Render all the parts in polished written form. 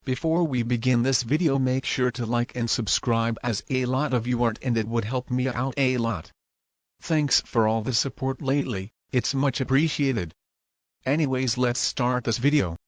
Before we begin this video, make sure to like and subscribe, as a lot of you aren't, and it would help me out a lot. Thanks for all the support lately, it's much appreciated. Anyways, let's start this video.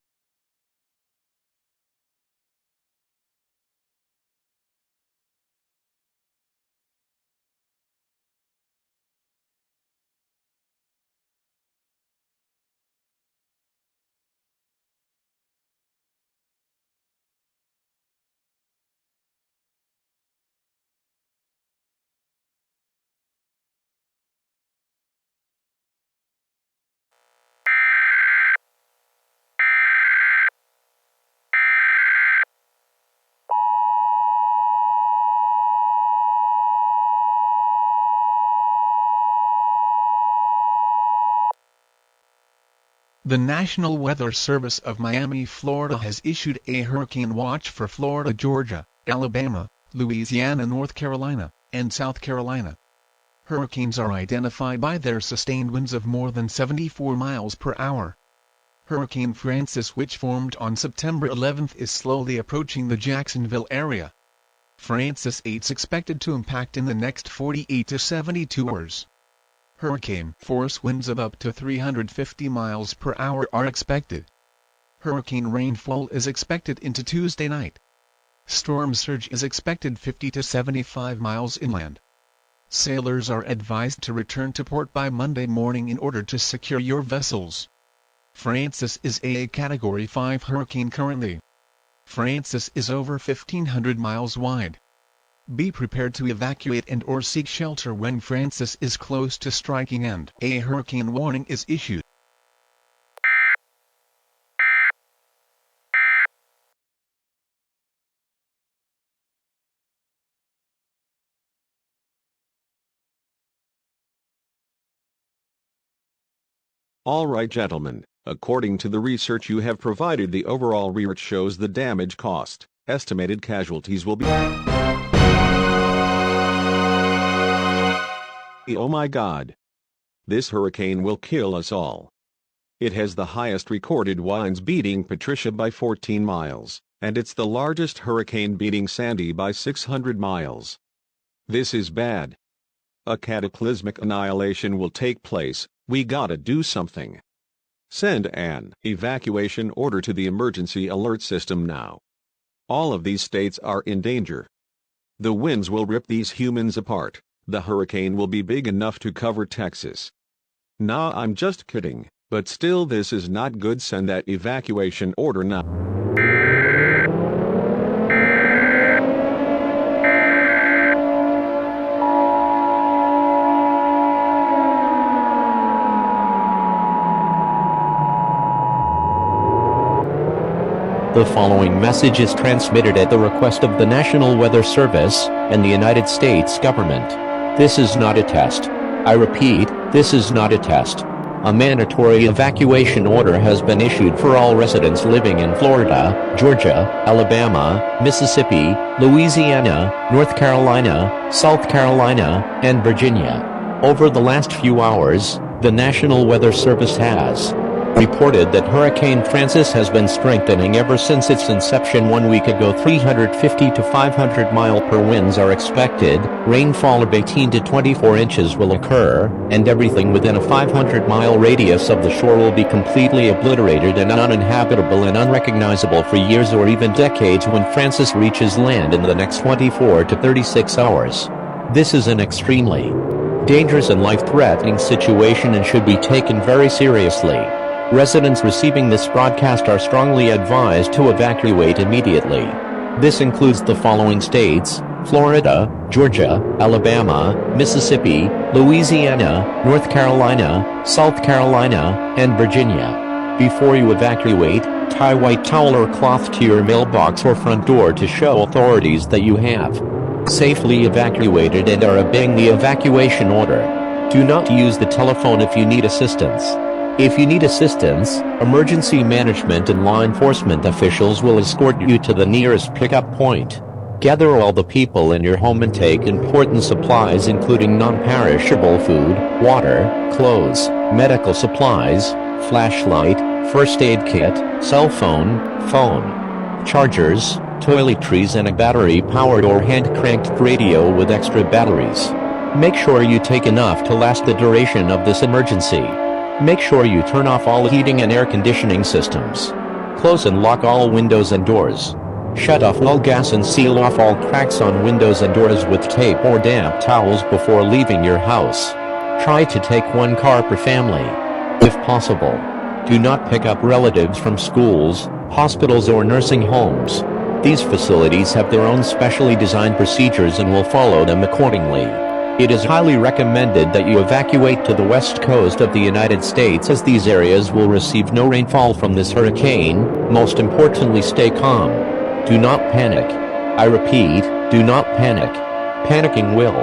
The National Weather Service of Miami, Florida has issued a hurricane watch for Florida, Georgia, Alabama, Louisiana, North Carolina, and South Carolina. Hurricanes are identified by their sustained winds of more than 74 miles per hour. Hurricane Francis, which formed on September 11, is slowly approaching the Jacksonville area. Francis is expected to impact in the next 48 to 72 hours. Hurricane force winds of up to 350 miles per hour are expected. Hurricane rainfall is expected into Tuesday night. Storm surge is expected 50 to 75 miles inland. Sailors are advised to return to port by Monday morning in order to secure your vessels. Francis is a Category 5 hurricane currently. Francis is over 1,500 miles wide. Be prepared to evacuate and or seek shelter when Francis is close to striking and a hurricane warning is issued. All right, gentlemen, according to the research you have provided, the overall report shows the damage cost. Estimated casualties will be... Oh my God. This hurricane will kill us all. It has the highest recorded winds, beating Patricia by 14 miles, and it's the largest hurricane, beating Sandy by 600 miles. This is bad. A cataclysmic annihilation will take place. We gotta do something. Send an evacuation order to the emergency alert system now. All of these states are in danger. The winds will rip these humans apart. The hurricane will be big enough to cover Texas. Nah, I'm just kidding, but still, this is not good. Send that evacuation order now. The following message is transmitted at the request of the National Weather Service and the United States government. This is not a test. I repeat, this is not a test. A mandatory evacuation order has been issued for all residents living in Florida, Georgia, Alabama, Mississippi, Louisiana, North Carolina, South Carolina, and Virginia. Over the last few hours, the National Weather Service has reported that Hurricane Francis has been strengthening ever since its inception 1 week ago. 350 to 500 mile per winds are expected, rainfall of 18 to 24 inches will occur, and everything within a 500-mile radius of the shore will be completely obliterated and uninhabitable and unrecognizable for years or even decades when Francis reaches land in the next 24 to 36 hours. This is an extremely dangerous and life-threatening situation and should be taken very seriously. Residents receiving this broadcast are strongly advised to evacuate immediately. This includes the following states: Florida, Georgia, Alabama, Mississippi, Louisiana, North Carolina, South Carolina, and Virginia. Before you evacuate, tie white towel or cloth to your mailbox or front door to show authorities that you have safely evacuated and are obeying the evacuation order. Do not use the telephone if you need assistance. If you need assistance, emergency management and law enforcement officials will escort you to the nearest pickup point. Gather all the people in your home and take important supplies, including non-perishable food, water, clothes, medical supplies, flashlight, first aid kit, cell phone, chargers, toiletries and a battery-powered or hand-cranked radio with extra batteries. Make sure you take enough to last the duration of this emergency. Make sure you turn off all heating and air conditioning systems. Close and lock all windows and doors. Shut off all gas and seal off all cracks on windows and doors with tape or damp towels before leaving your house. Try to take one car per family, if possible. Do not pick up relatives from schools, hospitals or nursing homes. These facilities have their own specially designed procedures and will follow them accordingly. It is highly recommended that you evacuate to the west coast of the United States, as these areas will receive no rainfall from this hurricane. Most importantly, stay calm. Do not panic. I repeat, do not panic. Panicking will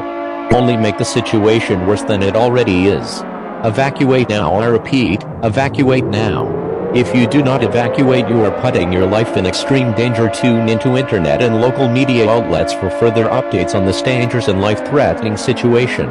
only make the situation worse than it already is. Evacuate now. I repeat, evacuate now. If you do not evacuate, you are putting your life in extreme danger. Tune into internet and local media outlets for further updates on this dangerous and life-threatening situation.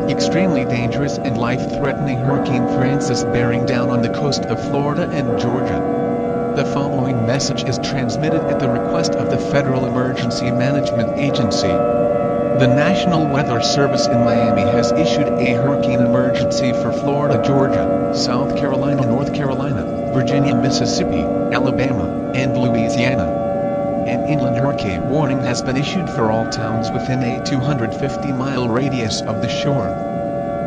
Extremely dangerous and life-threatening Hurricane Francis bearing down on the coast of Florida and Georgia. The following message is transmitted at the request of the Federal Emergency Management Agency. The National Weather Service in Miami has issued a hurricane emergency for Florida, Georgia, South Carolina, North Carolina, Virginia, Mississippi, Alabama, and Louisiana. An inland hurricane warning has been issued for all towns within a 250-mile radius of the shore.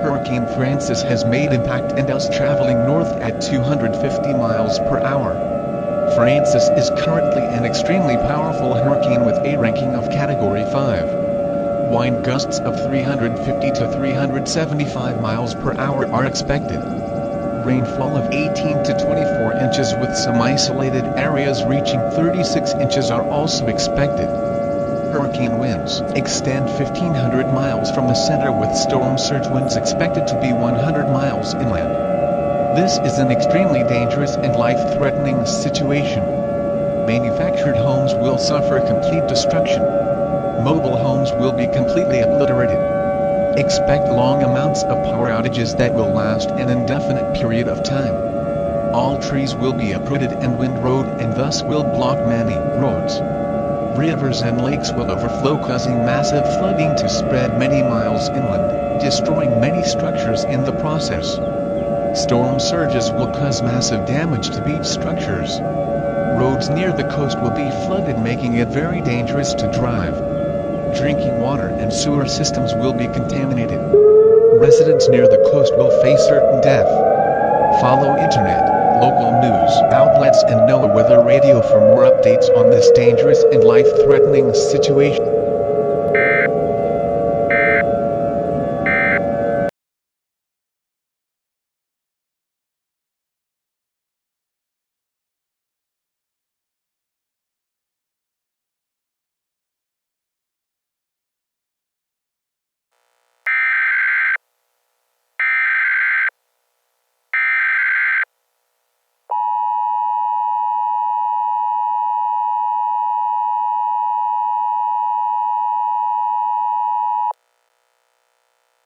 Hurricane Francis has made impact and is traveling north at 250 miles per hour. Francis is currently an extremely powerful hurricane with a ranking of Category 5. Wind gusts of 350 to 375 miles per hour are expected. Rainfall of 18 to 24 inches with some isolated areas reaching 36 inches are also expected. Hurricane winds extend 1,500 miles from the center, with storm surge winds expected to be 100 miles inland. This is an extremely dangerous and life-threatening situation. Manufactured homes will suffer complete destruction. Mobile homes will be completely obliterated. Expect long amounts of power outages that will last an indefinite period of time. All trees will be uprooted and windrowed, and thus will block many roads. Rivers and lakes will overflow, causing massive flooding to spread many miles inland, destroying many structures in the process. Storm surges will cause massive damage to beach structures. Roads near the coast will be flooded, making it very dangerous to drive. Drinking water and sewer systems will be contaminated. Residents near the coast will face certain death. Follow internet, local news outlets and NOAA Weather Radio for more updates on this dangerous and life-threatening situation.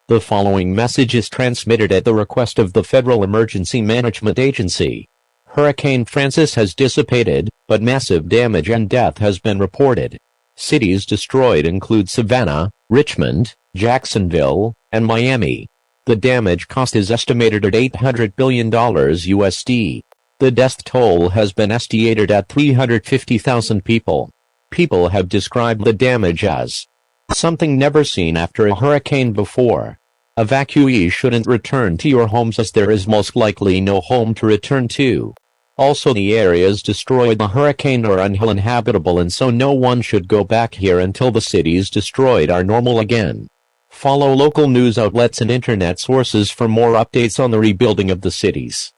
The following message is transmitted at the request of the Federal Emergency Management Agency. Hurricane Francis has dissipated, but massive damage and death has been reported. Cities destroyed include Savannah, Richmond, Jacksonville, and Miami. The damage cost is estimated at $800 billion USD. The death toll has been estimated at 350,000 people. People have described the damage as something never seen after a hurricane before. Evacuees shouldn't return to your homes, as there is most likely no home to return to. Also, the areas destroyed by the hurricane are uninhabitable, and so no one should go back here until the cities destroyed are normal again. Follow local news outlets and internet sources for more updates on the rebuilding of the cities.